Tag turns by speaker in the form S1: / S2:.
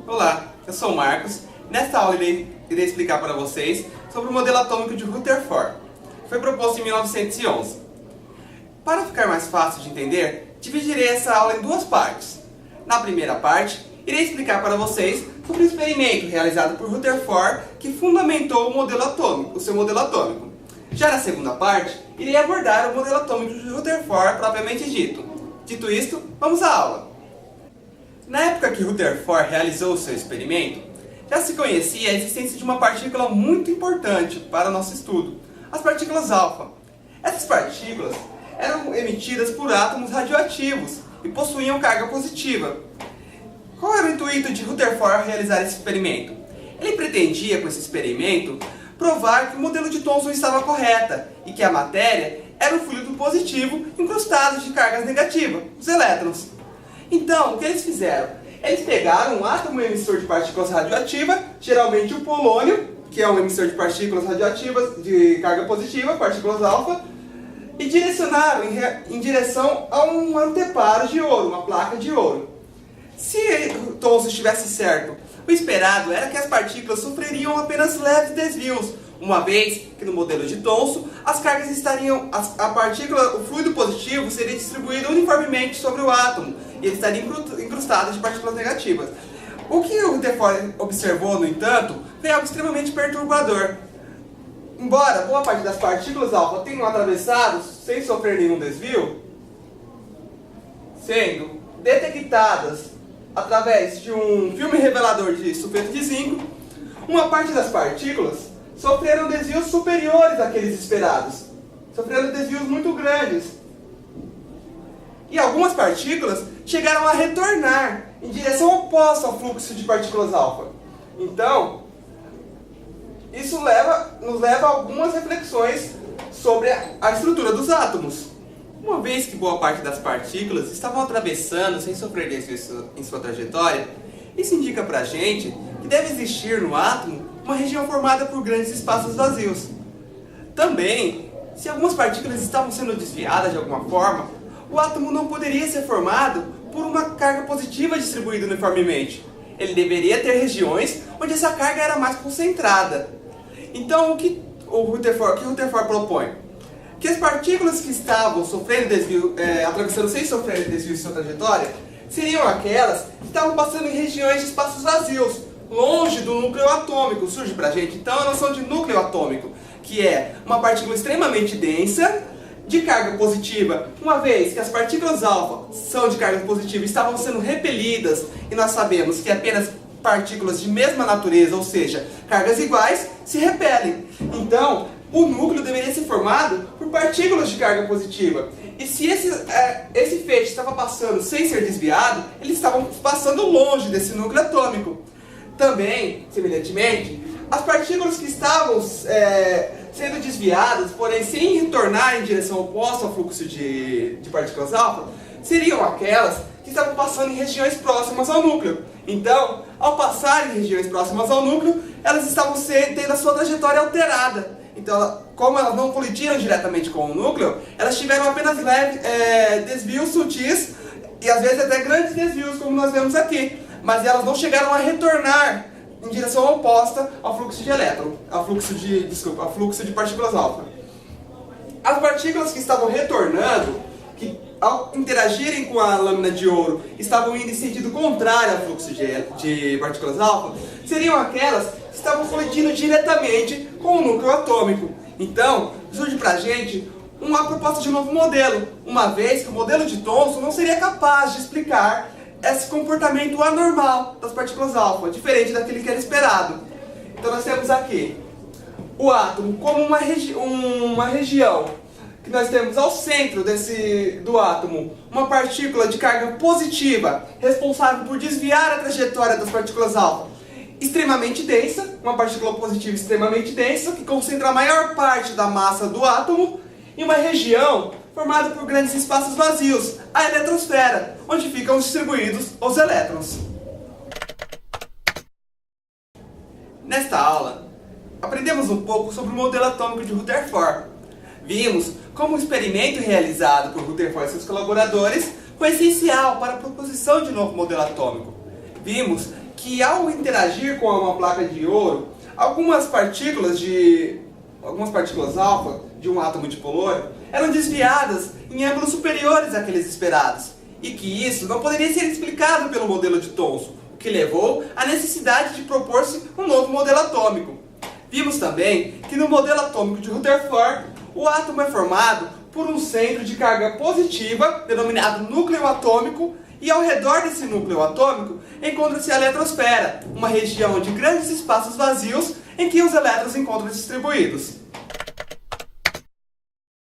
S1: Olá, eu sou o Marcos. Nesta aula irei explicar para vocês sobre o modelo atômico de Rutherford, que foi proposto em 1911. Para ficar mais fácil de entender, dividirei essa aula em duas partes. Na primeira parte, irei explicar para vocês sobre o experimento realizado por Rutherford que fundamentou o seu modelo atômico. Já na segunda parte, irei abordar o modelo atômico de Rutherford propriamente dito. Dito isto, vamos à aula. Na época que Rutherford realizou o seu experimento, já se conhecia a existência de uma partícula muito importante para o nosso estudo, as partículas alfa. Essas partículas eram emitidas por átomos radioativos e possuíam carga positiva. Qual era o intuito de Rutherford realizar esse experimento? Ele pretendia, com esse experimento, provar que o modelo de Thomson estava correta e que a matéria era um fluido positivo incrustado de cargas negativas, os elétrons. Então, o que eles fizeram? Eles pegaram um átomo emissor de partículas radioativas, geralmente o polônio, que é um emissor de partículas radioativas de carga positiva, partículas alfa, e direcionaram em direção a um anteparo de ouro, uma placa de ouro. Se Thomson estivesse certo, o esperado era que as partículas sofreriam apenas leves desvios, uma vez que no modelo de Thomson as cargas estariam, o fluido positivo seria distribuído uniformemente sobre o átomo e ele estaria incrustado de partículas negativas. O que o Rutherford observou, no entanto, foi algo extremamente perturbador. Embora boa parte das partículas alfa tenham atravessado sem sofrer nenhum desvio, sendo detectadas através de um filme revelador de sulfeto de zinco, uma parte das partículas sofreram desvios superiores àqueles esperados. Sofreram desvios muito grandes. E algumas partículas chegaram a retornar em direção oposta ao fluxo de partículas alfa. Então, isso nos leva a algumas reflexões sobre a estrutura dos átomos. Uma vez que boa parte das partículas estavam atravessando sem sofrer desvios em sua trajetória, isso indica pra gente que deve existir no átomo uma região formada por grandes espaços vazios. Também, se algumas partículas estavam sendo desviadas de alguma forma, o átomo não poderia ser formado por uma carga positiva distribuída uniformemente. Ele deveria ter regiões onde essa carga era mais concentrada. Então, o que Rutherford propõe? Que as partículas que estavam sofrendo desvio, atravessando sem sofrer desvio em sua trajetória, seriam aquelas que estavam passando em regiões de espaços vazios, longe do núcleo atômico. Surge pra gente então a noção de núcleo atômico, que é uma partícula extremamente densa, de carga positiva, uma vez que as partículas alfa são de carga positiva e estavam sendo repelidas, e nós sabemos que apenas partículas de mesma natureza, ou seja, cargas iguais, se repelem. Então, o núcleo deveria ser formado por partículas de carga positiva. E se esse feixe estava passando sem ser desviado, eles estavam passando longe desse núcleo atômico. Também, semelhantemente, as partículas que estavam sendo desviadas, porém sem retornar em direção oposta ao fluxo de partículas alfa, seriam aquelas que estavam passando em regiões próximas ao núcleo. Então, ao passar em regiões próximas ao núcleo, elas estavam tendo a sua trajetória alterada. Então, como elas não colidiram diretamente com o núcleo, elas tiveram apenas leves desvios sutis e às vezes até grandes desvios, como nós vemos aqui. Mas elas não chegaram a retornar em direção oposta ao fluxo de ao fluxo de partículas alfa. As partículas que estavam retornando, que ao interagirem com a lâmina de ouro estavam indo em sentido contrário ao fluxo de partículas alfa, seriam aquelas que estavam colidindo diretamente com o núcleo atômico. Então, surge pra gente uma proposta de novo modelo, uma vez que o modelo de Thomson não seria capaz de explicar esse comportamento anormal das partículas alfa, diferente daquele que era esperado. Então nós temos aqui o átomo como uma região que nós temos ao centro do átomo uma partícula de carga positiva responsável por desviar a trajetória das partículas alfa extremamente densa, uma partícula positiva extremamente densa que concentra a maior parte da massa do átomo, e uma região formada por grandes espaços vazios, a eletrosfera, onde ficam distribuídos os elétrons. Nesta aula, aprendemos um pouco sobre o modelo atômico de Rutherford. Vimos como o experimento realizado por Rutherford e seus colaboradores foi essencial para a proposição de um novo modelo atômico. Vimos que ao interagir com uma placa de ouro, algumas partículas alfa de um átomo dipolônico eram desviadas em ângulos superiores àqueles esperados, e que isso não poderia ser explicado pelo modelo de Thomson, o que levou à necessidade de propor-se um novo modelo atômico. Vimos também que no modelo atômico de Rutherford, o átomo é formado por um centro de carga positiva, denominado núcleo atômico, e ao redor desse núcleo atômico encontra-se a eletrosfera, uma região de grandes espaços vazios em que os elétrons encontram distribuídos.